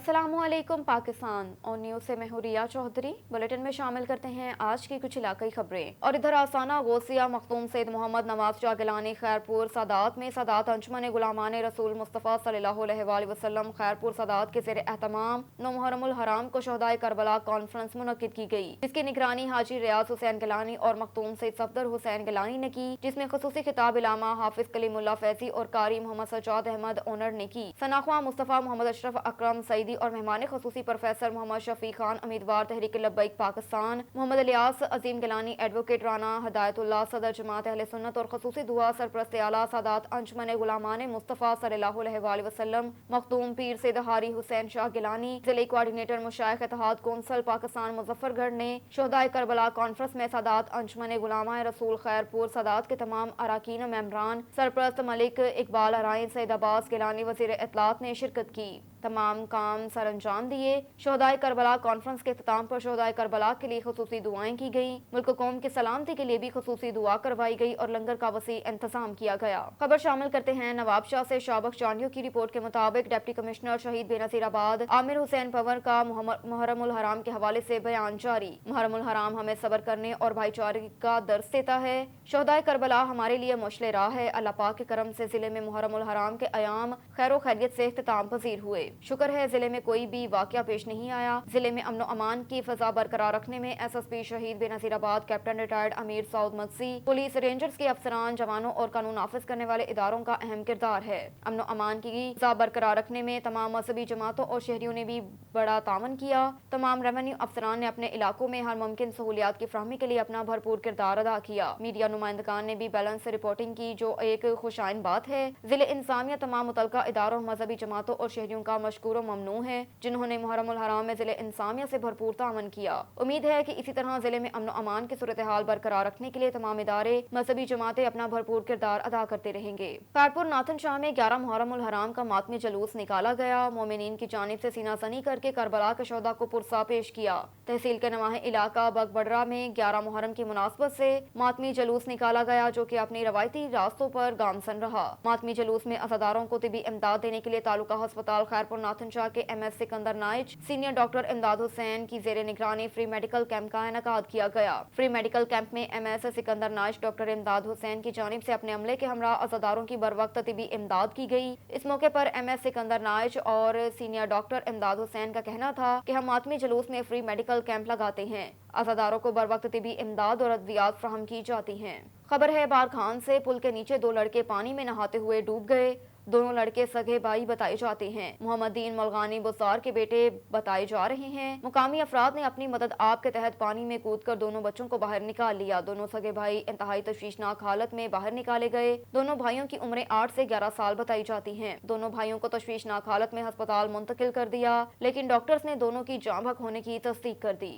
अस्सलामुअलैकुम पाकिस्तान और न्यूज़ से मैं हूं रिया चौधरी। बुलेटिन में शामिल करते हैं आज की कुछ इलाकाई खबरें। और इधर आसाना गौसिया मखदूम सैयद मोहम्मद नवाज शाह गिलानी खैरपुर सादात में सादात अंजुमन गुलामान रसूल मुस्तफ़ा सल्लल्लाहु अलैहि वसल्लम खैरपुर सादात के ज़ेर एहतमाम 9 मुहर्रमुल हराम को शहदाए करबला कॉन्फ्रेंस मुनक्किद की गई, जिसकी निगरानी हाजी रियाज हुसैन गिलानी और मखदूम सैयद सफदर हुसैन गिलानी ने की, जिसमें खुसूसी खिताब इलामा हाफिज कलीमुल्लाह फैजी और कारी मोहम्मद सज्जाद अहमद ओनर ने की। सनाख्वा मुस्तफ़ा मोहम्मद अशरफ अकरम सईदी और मेहमान खुसूसी प्रोफेसर मोहम्मद शफीक खान उम्मीदवार तहरीक लब्बैक पाकिस्तान, मोहम्मद इलियास अजीम गिलानी एडवोकेट राना हदायतुल्लाह सदर जमात अहले सुन्नत और खुसूसी दुआ सरपरस्त आला सादात अंजुमन गुलामान मुस्तफ़ा सल्लल्लाहु अलैहि वसल्लम मखदूम पीर सैयद हारी हुसैन शाह गिलानी जिले कोऑर्डिनेटर मुशाइख इत्तेहाद कौंसल पाकिस्तान मुजफ्फरगढ़ ने शहदाए करबला कॉन्फ्रेंस में सादात अंजुमन गुलामान रसूल खैरपुर सादात के तमाम अराकीन मेंबरान सरपरस्त मलिक इकबाल अराइन सैयद अब्बास गिलानी वज़ीर इत्तलात ने शिरकत की। तमाम काम सर अंजाम दिए। शहदाए करबला कॉन्फ्रेंस के इख्तिताम पर शहदाए करबला के लिए खुसूसी दुआएं की गई। मुल्क कौम की सलामती के लिए भी खुसूसी दुआ करवाई गई और लंगर का वसी इंतजाम किया गया। खबर शामिल करते हैं नवाब शाह से। शाबक चांडियों की रिपोर्ट के मुताबिक डिप्टी कमिश्नर शहीद बेनजीराबाद आमिर हुसैन पवर का मुहर्रमुल हराम के हवाले से बयान जारी। मुहर्रमुल हराम हमें सब्र करने और भाईचारे का दर्स देता है। शहदाए करबला हमारे लिए मुश्किल राह है। अल्लाह पाक के करम से जिले में मुहर्रमुल हराम के अयाम खैर खैरियत से इख्तिताम पजीर हुए। शुक्र है जिले में कोई भी वाकया पेश नहीं आया। जिले में अमन अमान की फजा बरकरार रखने में एसएसपी शहीद बेनजीराबाद कैप्टन रिटायर्ड अमीर सऊद मदसी, पुलिस रेंजर्स के अफसरान जवानों और कानून नाफिज करने वाले इदारों का अहम किरदार है। अमन अमान की फजा बरकरार रखने में तमाम मजहबी जमातों और शहरियों ने भी बड़ा तावन किया। तमाम रेवेन्यू अफसरान ने अपने इलाकों में हर मुमकिन सहूलियात की फ्राहमी के लिए अपना भरपूर किरदार अदा किया। मीडिया नुमाइंदगान ने भी बैलेंस रिपोर्टिंग की, जो एक खुशाइन बात है। जिले इंसामिया तमाम मुतलका इदारों, मजहबी जमातों और शहरियों का मशकूर ममनू है, जिन्होंने मुहर्रमुल हराम में जिले इंसामिया से भरपूर तावन किया। उम्मीद है कि इसी तरह जिले में अमन अमान की सूरत हाल बरकरार रखने के लिए तमाम इदारे, मजहबी जमातें अपना भरपूर किरदार अदा करते रहेंगे। खैरपुर नाथन शाह में 11 मुहर्रमुल हराम का मातमी जुलूस निकाला गया। मोमिनीन की जानिब से सीना सनी करके करबला के शोहदा को पुरसा पेश किया। तहसील के नवाहे इलाका बगबडरा में 11 मुहर्रम की मुनासबत से मातमी जुलूस निकाला गया, जो कि अपनी रवायती रास्तों पर गामसन रहा। मातमी जुलूस में अज़ादारों को तिबी इमदाद देने के लिए तालुका अस्पताल खैरपुर नाथन शाह के MS सिकंदर नाइच, सीनियर डॉक्टर इमदाद हुसैन की जेर निगरानी फ्री मेडिकल कैंप का इनेकाद किया गया। फ्री मेडिकल कैंप में MS सिकंदर नाइच डॉक्टर इमदाद हुसैन की जानिब से अपने अमले के हमरा अज़ादारों की बर वक्त तिबी इमदाद की गई। इस मौके पर MS सिकंदर नाइच और सीनियर डॉक्टर इमदाद हुसैन का कहना था कि हम मातमी जुलूस में फ्री मेडिकल कैंप लगाते हैं। अज़ादारों को बर वक्त तिबी इमदाद और अद्वियात फ्राहम की जाती हैं। खबर है बार खान से। पुल के नीचे 2 लड़के पानी में नहाते हुए डूब गए। दोनों लड़के सगे भाई बताए जाते हैं। मोहम्मदीन मलगानी बुसार के बेटे बताए जा रहे हैं। मुकामी अफराद ने अपनी मदद आप के तहत पानी में कूदकर दोनों बच्चों को बाहर निकाल लिया। दोनों सगे भाई इंतहाई तशवीशनाक हालत में बाहर निकाले गए। दोनों भाइयों की उम्रें 8 से 11 साल बताई जाती हैं। दोनों भाइयों को तशवीशनाक हालत में अस्पताल मुंतकिल कर दिया, लेकिन डॉक्टर्स ने दोनों की जान बहक होने की तस्दीक कर दी।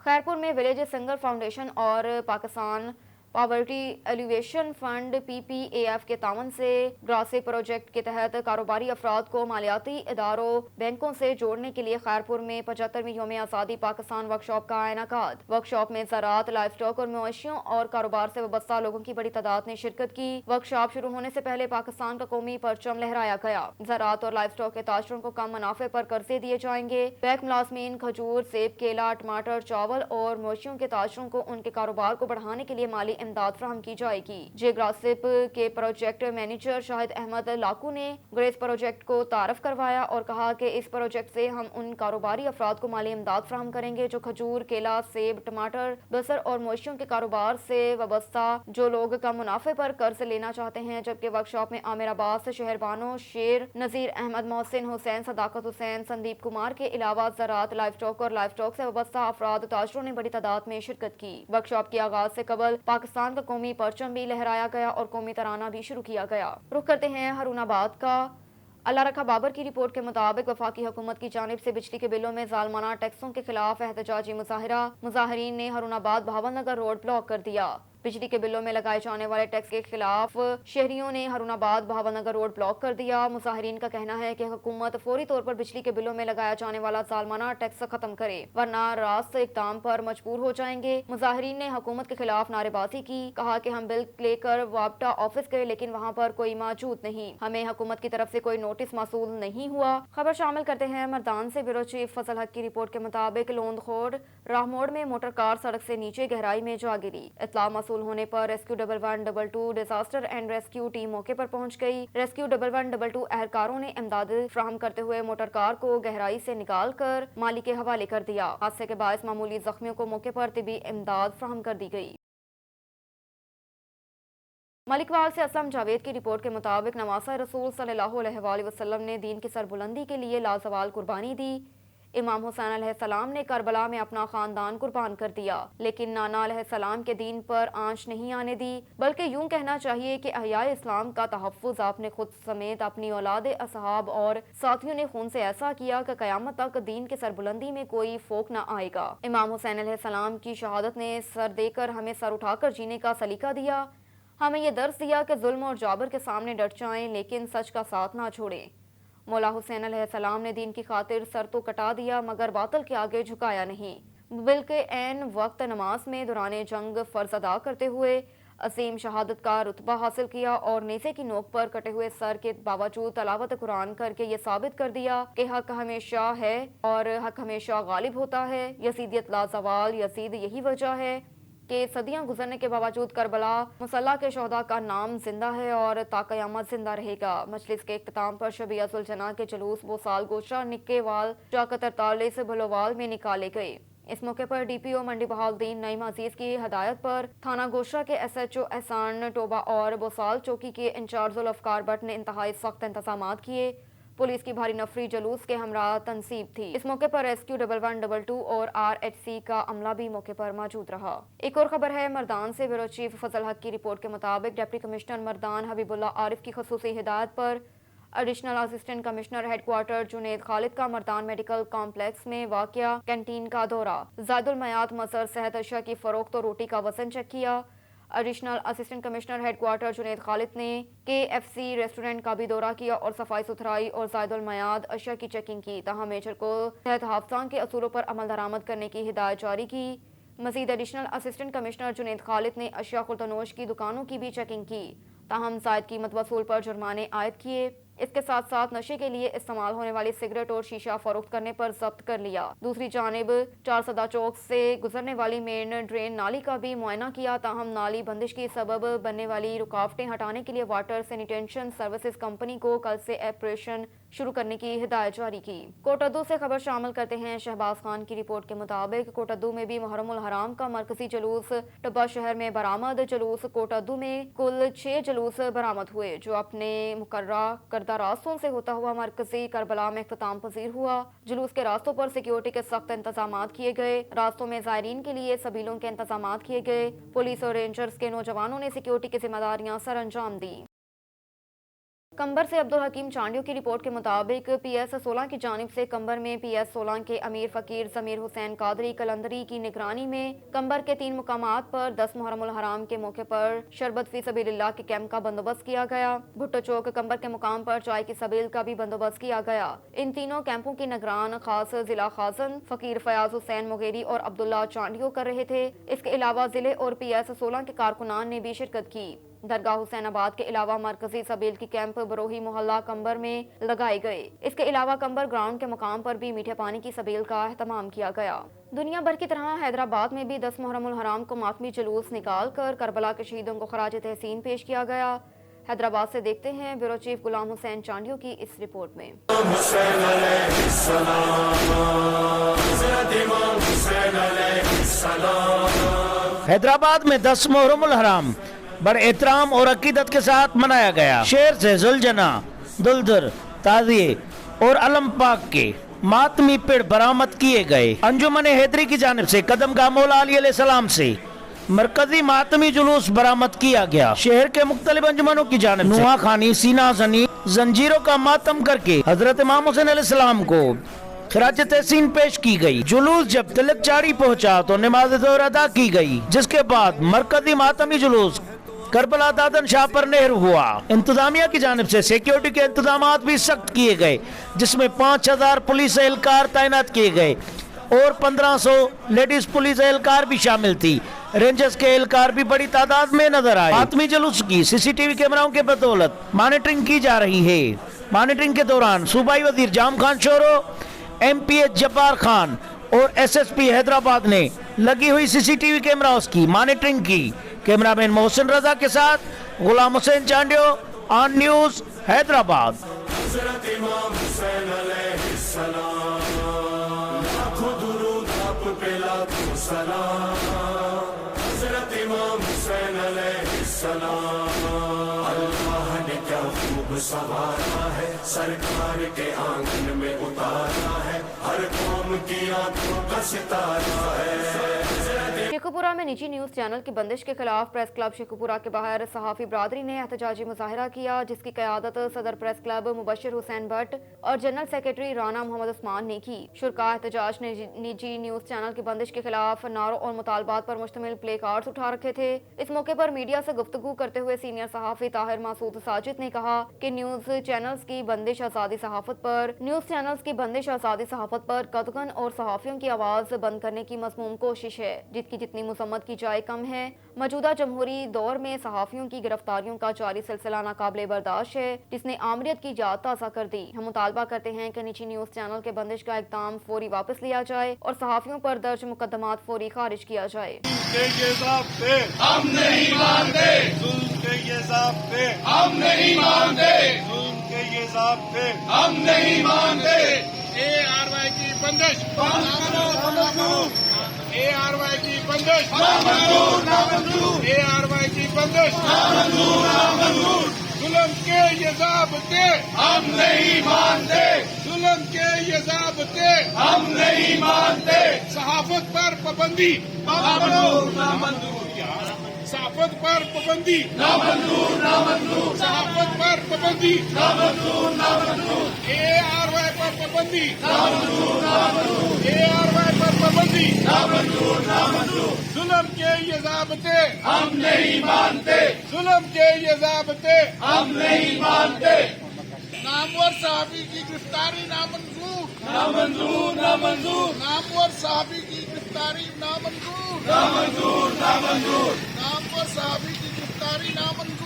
खैरपुर में विलेज सिंगर फाउंडेशन और Pakistan poverty alleviation fund PPAF के तावन से ग्रासिक प्रोजेक्ट के तहत कारोबारी अफराद को मालियाती इदारों, बैंकों से जोड़ने के लिए खैरपुर में 75वीं यौम आज़ादी पाकिस्तान वर्कशॉप का इनेकाद। वर्कशॉप में ज़राअत, लाइफ स्टॉक और मवेशियों और कारोबार से वाबस्ता लोगों की बड़ी तादाद ने शिरकत की। वर्कशॉप शुरू होने से पहले पाकिस्तान का कौमी परचम लहराया गया। ज़राअत और लाइफ स्टॉक के ताजरों को कम मुनाफे पर कर्जे दिए जाएंगे। बैंक मुलाजमीन खजूर, सेब, केला, टमाटर, चावल और मवेशियों के ताजरों को उनके कारोबार को बढ़ाने के लिए माली इमदाद फराहम की जाएगी। ग्रासिप के प्रोजेक्ट मैनेजर शाहिद अहमद लाकू ने ग्रेस प्रोजेक्ट को तारफ करवाया और कहा कि इस प्रोजेक्ट से हम उन कारोबारी अफराद को माली इमदाद फराहम करेंगे जो खजूर, केला, सेब, टमाटर, बसर और मवेशियों के कारोबार से वाबस्ता जो लोग कम मुनाफे पर कर्ज लेना चाहते हैं। जबकि वर्कशॉप में आमिर अब्बास, शहरबानो, शेर, नजीर अहमद, मोहसिन हुसैन, सदाकत हुसैन, संदीप कुमार के अलावा ज़राअत, लाइफ स्टॉक और लाइफ स्टॉक से वाबस्ता अफराद ताजरों ने बड़ी तादाद में शिरकत की। वर्कशॉप के आगाज से कबल पाकिस्तान का कौमी परचम भी लहराया गया और कौमी तराना भी शुरू किया गया। रुख करते हैं हारूनाबाद का। अल्लाह रखा बाबर की रिपोर्ट के मुताबिक वफाकी हुकूमत की जानिब से बिजली के बिलों में जालमाना टैक्सों के खिलाफ एहतजाजी मुजाहिरा। मुजाहिरीन ने हारूनाबाद भावल नगर रोड ब्लॉक कर दिया। بجلی کے بلوں میں لگائے جانے والے ٹیکس کے خلاف شہریوں نے ہارون آباد بہاول نگر روڈ بلاک کر دیا۔ مظاہرین کا کہنا ہے کہ حکومت فوری طور پر بجلی کے بلوں میں لگایا جانے والا ظالمانہ ٹیکس ختم کرے ورنہ راست اقدام پر مجبور ہو جائیں گے۔ مظاہرین نے حکومت کے خلاف نعرے بازی کی، کہا کہ ہم بل لے کر وابٹا آفس گئے لیکن وہاں پر کوئی موجود نہیں، ہمیں حکومت کی طرف سے کوئی نوٹس موصول نہیں ہوا۔ خبر شامل کرتے ہیں مردان سے۔ بیورو چیف فضل حق کی رپورٹ کے مطابق لوند خور راہ موڑ میں موٹر کار سڑک سے نیچے گہرائی میں جا گری۔ اطلاع موصول ہونے پر rescue 1122 disaster and rescue team موقع پر پہنچ گئی۔ ریسکیو 1122 اہلکاروں نے امداد فراہم کرتے ہوئے موٹر کار کو گہرائی سے نکال کر مالی کے حوالے کر دیا۔ حادثے کے باعث معمولی زخمیوں کو موقع پر طبی امداد فراہم کر دی گئی۔ ملک وال سے اسلم جاوید کی رپورٹ کے مطابق نواسہ رسول صلی اللہ علیہ وآلہ وسلم نے دین کی سربلندی کے لیے لازوال قربانی دی۔ امام حسین علیہ السلام نے کربلا میں اپنا خاندان قربان کر دیا، لیکن نانا علیہ السلام کے دین پر آنچ نہیں آنے دی، بلکہ یوں کہنا چاہیے کہ احیاء اسلام کا تحفظ آپ نے خود سمیت اپنی اولاد اصحاب اور ساتھیوں نے خون سے ایسا کیا کہ قیامت تک دین کے سربلندی میں کوئی فوق نہ آئے گا۔ امام حسین علیہ السلام کی شہادت نے سر دے کر ہمیں سر اٹھا کر جینے کا سلیقہ دیا، ہمیں یہ درس دیا کہ ظلم اور جابر کے سامنے ڈٹ جائیں لیکن سچ کا ساتھ نہ چھوڑیں۔ مولا حسین علیہ السلام نے دین کی خاطر سر تو کٹا دیا مگر باطل کے آگے جھکایا نہیں، بلکہ عین وقت نماز میں دوران جنگ فرض ادا کرتے ہوئے عظیم شہادت کا رتبہ حاصل کیا اور نیزے کی نوک پر کٹے ہوئے سر کے باوجود تلاوت قرآن کر کے یہ ثابت کر دیا کہ حق ہمیشہ ہے اور حق ہمیشہ غالب ہوتا ہے۔ یزیدیت لازوال، یزید یہی وجہ ہے کہ صدیاں گزرنے کے باوجود کربلا مسلح کے شہداء کا نام زندہ ہے اور تا قیامت زندہ رہے گا۔ مجلس کے اختتام پر شبیہ ذوالجناح کے جلوس بوسال گوشہ نکے وال چاکت 43 بھلووال میں نکالے گئے۔ اس موقع پر ڈی پی او منڈی بہاؤالدین نعیم عزیز کی ہدایت پر تھانہ گوشہ کے ایس ایچ او احسان ٹوبہ اور بوسال چوکی کے انچارج ذوالافقار بٹ نے انتہائی سخت انتظامات کیے۔ پولیس کی بھاری نفری جلوس کے ہمراہ تنصیب تھی۔ اس موقع پر ریسکیو 1122 اور RHC کا عملہ بھی موقع پر موجود رہا۔ ایک اور خبر ہے مردان سے۔ بیورو چیف فضل حق کی رپورٹ کے مطابق ڈپٹی کمشنر مردان حبیب اللہ عارف کی خصوصی ہدایت پر additional assistant commissioner headquarter Junaid Khalid کا مردان میڈیکل کمپلیکس میں واقع کینٹین کا دورہ، زائد المیعاد مظہر صحت اشیاء کی فروخت اور روٹی کا وزن چیک کیا۔ Additional assistant commissioner headquarter Junaid Khalid نے KFC ریسٹورنٹ کا بھی دورہ کیا اور صفائی ستھرائی اور زائد المیعاد اشیاء کی چیکنگ کی، تاہم میچر کو صحت حافظان کے اصولوں پر عمل درآمد کرنے کی ہدایت جاری کی۔ مزید additional assistant commissioner Junaid Khalid نے اشیاء خورد و نوش کی دکانوں کی بھی چیکنگ کی، تاہم زائد قیمت وصول پر جرمانے عائد کیے۔ اس کے ساتھ ساتھ نشے کے لیے استعمال ہونے والی سگریٹ اور شیشہ فروخت کرنے پر ضبط کر لیا۔ دوسری جانب چارسدہ چوک سے گزرنے والی مین ڈرین نالی کا بھی معائنہ کیا، تاہم نالی بندش کی سبب بننے والی رکاوٹیں ہٹانے کے لیے واٹر سینیٹیشن سروسز کمپنی کو کل سے آپریشن شروع کرنے کی ہدایت جاری کی۔ کوٹادو سے خبر شامل کرتے ہیں۔ شہباز خان کی رپورٹ کے مطابق کوٹادو میں بھی محرم الحرام کا مرکزی جلوس ٹبہ شہر میں برآمد۔ جلوس کوٹادو میں کل 6 جلوس برآمد ہوئے جو اپنے مقررہ کردہ راستوں سے ہوتا ہوا مرکزی کربلا میں اختتام پذیر ہوا۔ جلوس کے راستوں پر سیکیورٹی کے سخت انتظامات کیے گئے، راستوں میں زائرین کے لیے سبیلوں کے انتظامات کیے گئے۔ پولیس اور رینجرز کے نوجوانوں نے سیکیورٹی کی ذمہ داریاں سر انجام دی۔ کمبر سے عبدالحکیم چانڈیو کی رپورٹ کے مطابق PS 16 کی جانب سے کمبر میں PS 16 کے امیر فقیر ضمیر حسین قادری کلندری کی نگرانی میں کمبر کے 3 مقامات پر 10 محرم الحرام کے موقع پر شربت فی سبیل اللہ کے کیمپ کا بندوبست کیا گیا۔ بھٹو چوک کمبر کے مقام پر چائے کی سبیل کا بھی بندوبست کیا گیا۔ ان تینوں کیمپوں کی نگران خاص ضلع خازن فقیر فیاض حسین مغیری اور عبداللہ چانڈیو کر رہے تھے۔ اس کے علاوہ ضلع اور PS 16 کے کارکنان نے بھی شرکت کی۔ درگاہ حسین آباد کے علاوہ مرکزی سبیل کی کیمپ بروہی محلہ کمبر میں لگائے گئے۔ اس کے علاوہ کمبر گراؤنڈ کے مقام پر بھی میٹھے پانی کی سبیل کا اہتمام کیا گیا۔ دنیا بھر کی طرح حیدرآباد میں بھی 10 محرم الحرام کو ماتمی جلوس نکال کر کربلا کے شہیدوں کو خراج تحسین پیش کیا گیا۔ حیدرآباد سے دیکھتے ہیں بیورو چیف غلام حسین چانڈیو کی اس رپورٹ میں۔ حیدرآباد میں 10 محرم الحرام بڑے احترام اور عقیدت کے ساتھ منایا گیا۔ شہر سے ذوالجناح، دلدر، تعزیے اور علم پاک کے ماتمی پیڑ برآمد کیے گئے۔ انجمن حیدری کی جانب سے قدم گاہ مولا علی علیہ السلام سے مرکزی ماتمی جلوس برآمد کیا گیا۔ شہر کے مختلف انجمنوں کی جانب سے نوحہ خانی، سینہ زنی، زنجیروں کا ماتم کر کے حضرت امام حسین علیہ السلام کو खिराज तहसीन पेश की गई। जुलूस जब तिलक चारी पहुंचा तो नमाज ज़ोहर अदा की गई, जिसके बाद मरकजी मातमी जुलूस करबला दादन शाह पर नेहरू हुआ। इंतजामिया की जानिब से सिक्योरिटी के इंतजाम भी सख्त किए गए, जिसमें 5000 पुलिस एहलकार तैनात किए गए और 1500 लेडीज पुलिस एहलकार भी शामिल थी। रेंजर्स के एहलकार भी बड़ी तादाद में नजर आए। मातमी जुलूस की सीसीटीवी कैमराओं के बदौलत मॉनिटरिंग की जा रही है। मॉनिटरिंग के दौरान सूबाई वजीर जाम खान शोरो, MPH जब्बार खान और SSP हैदराबाद ने लगी हुई सीसीटीवी कैमराओं की मॉनिटरिंग की। कैमरामैन मोहसिन रजा के साथ गुलाम हुसैन चांडियो, ऑन न्यूज हैदराबाद। हज़रत इमाम हुसैन अलैहिस्सलाम, लाखों दुरूद आप पे लाखों सलाम। हज़रत इमाम हुसैन अलैहिस्सलाम, अल्लाह ने क्या खूब संवारा है, सरकार के आंगन में उतारा है, हर कौम की आंखों का सितारा है। शेखुपुरा में निजी न्यूज चैनल की बंदिश के खिलाफ प्रेस क्लब शेखुपुरा के बाहर सहाफी बरादरी ने एहतजाजी मुजाहिरा किया, जिसकी क़यादत सदर प्रेस क्लब मुबशिर हुसैन भट्ट और जनरल सेक्रेटरी राना मोहम्मद उस्मान ने की। शुरका एहतजाज ने निजी न्यूज चैनल की बंदिश के खिलाफ नारों और मुतालबात पर मुश्तमिल प्ले कार्ड्स उठा रखे थे। इस मौके पर मीडिया से गुफ्तगू करते हुए सीनियर सहाफी ताहिर मासूद साजिद ने कहा कि न्यूज चैनल्स की बंदिश आज़ादी सहाफत पर कतगन और सहाफियों की आवाज़ बंद करने की मज़मूम कोशिश है, जिसकी जितनी मुसम्मत की जाए कम है। मौजूदा जमहूरी दौर में सहाफियों की गिरफ्तारियों का जारी सिलसिला नाकाबिले बर्दाश्त है, जिसने आमरीत की जात ताज़ा कर दी। हम मुतालबा करते हैं कि निजी न्यूज चैनल के बंदिश का इक़दाम फौरी वापस लिया जाए और सहाफियों पर दर्ज मुकदमात फौरी खारिज किया जाए। हम नहीं मानते, हम नहीं मानते, हम नहीं मानते। ARY की बंदिश ARY की बंदिश ARY की बंदिश जुल्म के ये ज़ाब्ते हम नहीं मानते, जुल्म के ये ज़ाब्ते हम नहीं मानते। सहाफत पर पाबंदी सहाफत पर पाबंदी सहाफत पर पाबंदी ARY पर पाबंदी ARY पर पाबंदी जुल्म के ये ज़ाब्ते हम नहीं मानते, जुल्म के ये ज़ाब्ते हम नहीं मानते। नामवर साहबी की गिरफ्तारी नामंजूर नामंजूर नामवर साहबी की गिरफ्तारी नामंजूर नामवर साहबी की गिरफ्तारी नामंजूर।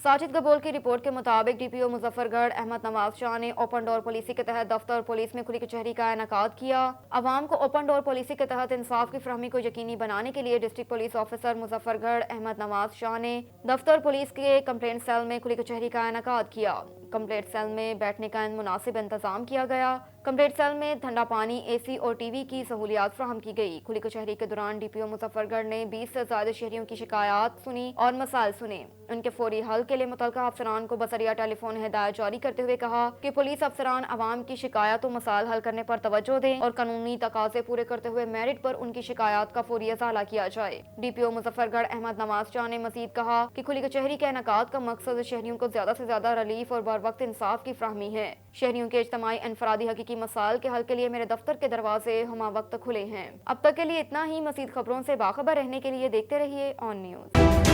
साजिद गबोल की रिपोर्ट के मुताबिक DPO मुजफ्फरगढ़ अहमद नवाज शाह ने ओपन डोर पॉलिसी के तहत दफ्तर पुलिस में खुली कचहरी का इनेकाद किया। अवाम को ओपन डोर पॉलिसी के तहत इंसाफ की फरहमी को यकीनी बनाने के लिए district police officer Muzaffargarh Ahmad Nawaz Shah ने दफ्तर पुलिस के कंप्लेंट सेल में खुली कचहरी का इनेकाद किया। कंप्लेंट सेल में बैठने का मुनासिब इंतजाम किया गया। कंप्लेंट सेल में ठंडा पानी, AC और TV की सहूलियात फ्राहम की गई। खुली कचहरी के दौरान DPO मुजफ्फरगढ़ ने 20 से ज्यादा शहरियों की शिकायत सुनी और मसाइल सुने। उनके फौरी हल के लिए मुतल्लिका अफसरान को बसरिया टेलीफोन हिदायत जारी करते हुए कहा कि पुलिस अफसरान अवाम की शिकायत और मसाइल हल करने पर तवज्जो दें और कानूनी तकाजे पूरे करते हुए मेरिट पर उनकी शिकायत का फौरी इजाला किया जाए। DPO मुजफ्फरगढ़ अहमद नवाज शाह ने मजीद कहा कि खुली कचहरी के इनेकाद का मकसद शहरियों को ज्यादा से ज्यादा रिलीफ और बर वक्त इंसाफ की फ्राहमी है। शहरियों के इज्तिमाई इनफरादी हकीकी मसाइल के हल के लिए मेरे दफ्तर के दरवाजे हमा वक्त खुले हैं। अब तक के लिए इतना ही। मजीद खबरों से बाखबर रहने के लिए देखते रहिए ऑन न्यूज।